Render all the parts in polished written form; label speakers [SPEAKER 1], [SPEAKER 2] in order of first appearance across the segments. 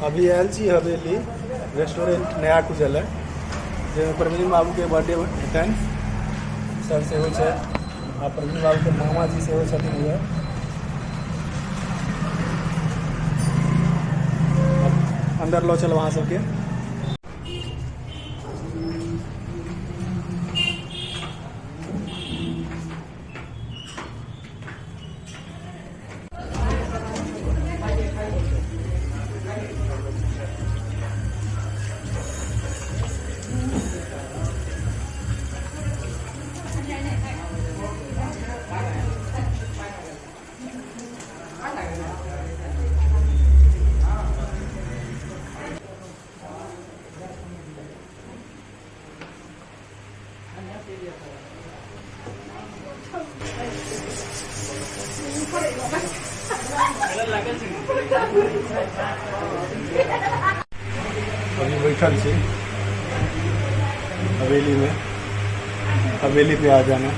[SPEAKER 1] अभी आयल छी हवेली रेस्टोरेंट नया खुजल है जाहिमे प्रवीण बाबू के बर्थडे हेतनि सर सेहो छै आ प्रवीण बाबू के मामा जी सेहो छथिन हुए अंदर लो चल वहाँ सबके अभी बैठल छी हवेली में हवेली पे आ जाना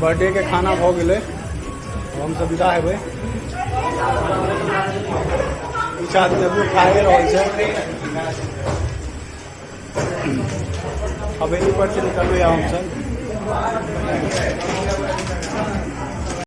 [SPEAKER 1] बर्थडे के खाना भ गए हम सब विदा हेबै। प्रसाद जरूर खाए रहा है। हवेली पर से निकलबे हम सब।